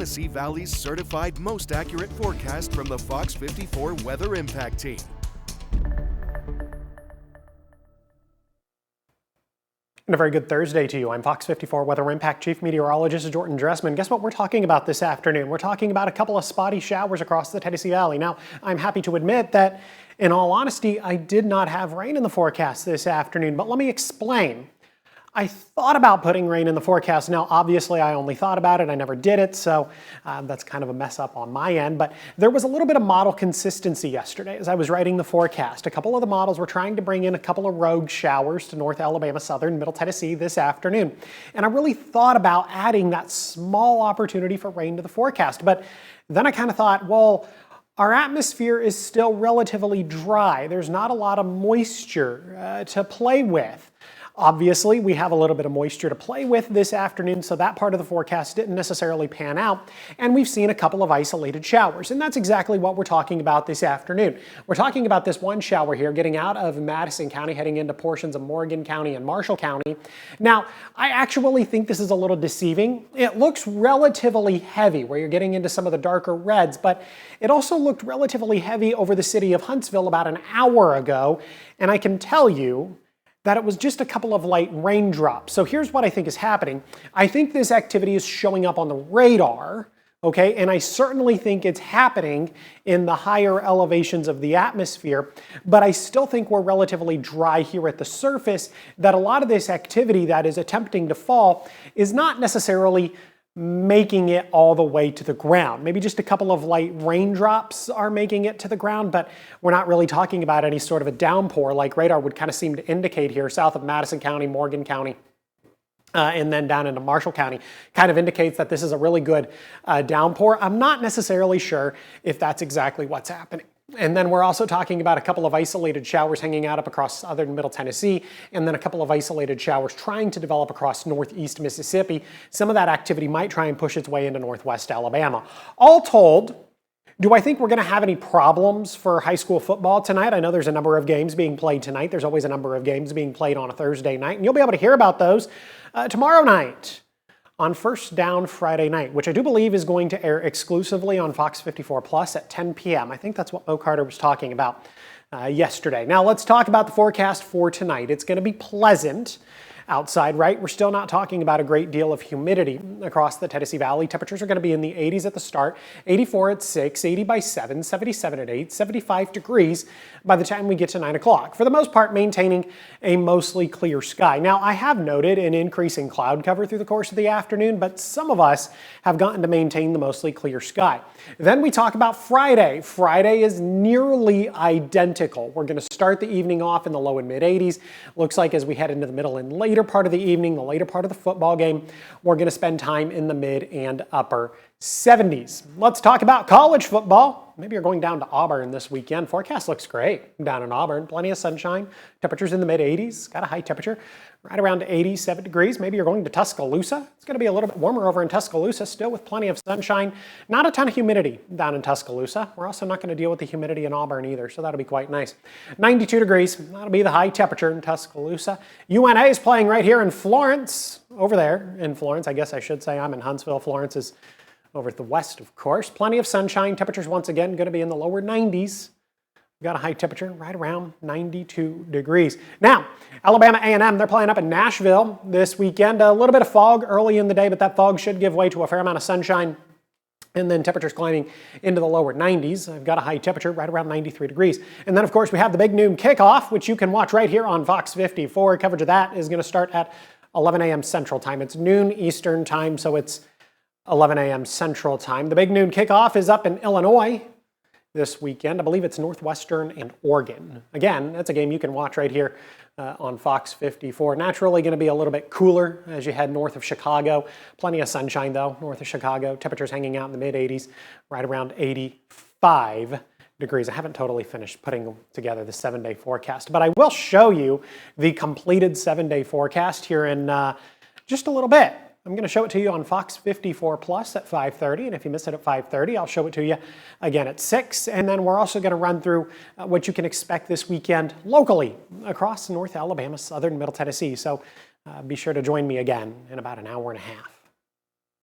Tennessee Valley's certified most accurate forecast from the Fox 54 Weather Impact Team. And a very good Thursday to you. I'm Fox 54 Weather Impact Chief Meteorologist Jordan Dressman. Guess what we're talking about this afternoon? We're talking about a couple of spotty showers across the Tennessee Valley. Now, I'm happy to admit that, in all honesty, I did not have rain in the forecast this afternoon, but let me explain. I thought about putting rain in the forecast. Now, obviously, I only thought about it. I never did it, so that's kind of a mess up on my end. But there was a little bit of model consistency yesterday as I was writing the forecast. A couple of the models were trying to bring in a couple of rogue showers to North Alabama, Southern, Middle Tennessee this afternoon. And I really thought about adding that small opportunity for rain to the forecast. But then I kind of thought, well, our atmosphere is still relatively dry. There's not a lot of moisture to play with. Obviously, we have a little bit of moisture to play with this afternoon, so that part of the forecast didn't necessarily pan out, and we've seen a couple of isolated showers, and that's exactly what we're talking about this afternoon. We're talking about this one shower here getting out of Madison County, heading into portions of Morgan County and Marshall County. Now, I actually think this is a little deceiving. It looks relatively heavy, where you're getting into some of the darker reds, but it also looked relatively heavy over the city of Huntsville about an hour ago, and I can tell you that it was just a couple of light raindrops. So here's what I think is happening. I think this activity is showing up on the radar, okay? And I certainly think it's happening in the higher elevations of the atmosphere, but I still think we're relatively dry here at the surface, that a lot of this activity that is attempting to fall is not necessarily making it all the way to the ground. Maybe just a couple of light raindrops are making it to the ground, but we're not really talking about any sort of a downpour like radar would kind of seem to indicate here south of Madison County, Morgan County, and then down into Marshall County. Kind of indicates that this is a really good downpour. I'm not necessarily sure if that's exactly what's happening. And then we're also talking about a couple of isolated showers hanging out up across southern and middle Tennessee, and then a couple of isolated showers trying to develop across northeast Mississippi. Some of that activity might try and push its way into northwest Alabama. All told, do I think we're going to have any problems for high school football tonight? I know there's a number of games being played tonight. There's always a number of games being played on a Thursday night, and you'll be able to hear about those tomorrow night on First Down Friday night, which I do believe is going to air exclusively on Fox 54 Plus at 10 p.m. I think that's what Mo Carter was talking about yesterday. Now let's talk about the forecast for tonight. It's going to be pleasant outside, right? We're still not talking about a great deal of humidity across the Tennessee Valley. Temperatures are going to be in the 80s at the start, 84 at 6, 80 by 7, 77 at 8, 75 degrees by the time we get to 9 o'clock. For the most part, maintaining a mostly clear sky. Now, I have noted an increase in cloud cover through the course of the afternoon, but some of us have gotten to maintain the mostly clear sky. Then we talk about Friday. Friday is nearly identical. We're going to start the evening off in the low and mid 80s. Looks like as we head into the middle and later part of the evening, the later part of the football game, we're going to spend time in the mid and upper 70s. Let's talk about college football. Maybe you're going down to Auburn this weekend. Forecast looks great down in Auburn. Plenty of sunshine. Temperatures in the mid 80s. Got a high temperature right around 87 degrees. Maybe you're going to Tuscaloosa. It's going to be a little bit warmer over in Tuscaloosa, still with plenty of sunshine. Not a ton of humidity down in Tuscaloosa. We're also not going to deal with the humidity in Auburn either, so that'll be quite nice. 92 degrees. That'll be the high temperature in Tuscaloosa. UNA is playing right here in Florence. Over there in Florence, I guess I should say. I'm in Huntsville. Florence is over at the west, of course. Plenty of sunshine. Temperatures once again going to be in the lower 90s. We've got a high temperature right around 92 degrees. Now, Alabama A&M, they're playing up in Nashville this weekend. A little bit of fog early in the day, but that fog should give way to a fair amount of sunshine. And then temperatures climbing into the lower 90s. I've got a high temperature right around 93 degrees. And then, of course, we have the big noon kickoff, which you can watch right here on Fox 54. Coverage of that is going to start at 11 a.m. Central Time. It's noon Eastern Time, so it's 11 a.m. Central Time. The big noon kickoff is up in Illinois this weekend. I believe it's Northwestern and Oregon. Again, that's a game you can watch right here on Fox 54. Naturally going to be a little bit cooler as you head north of Chicago. Plenty of sunshine, though, north of Chicago. Temperatures hanging out in the mid-80s, right around 85 degrees. I haven't totally finished putting together the 7-day forecast, but I will show you the completed 7-day forecast here in just a little bit. I'm going to show it to you on Fox 54 Plus at 5:30, and if you miss it at 5:30, I'll show it to you again at 6. And then we're also going to run through what you can expect this weekend locally across North Alabama, southern Middle Tennessee. So be sure to join me again in about an hour and a half.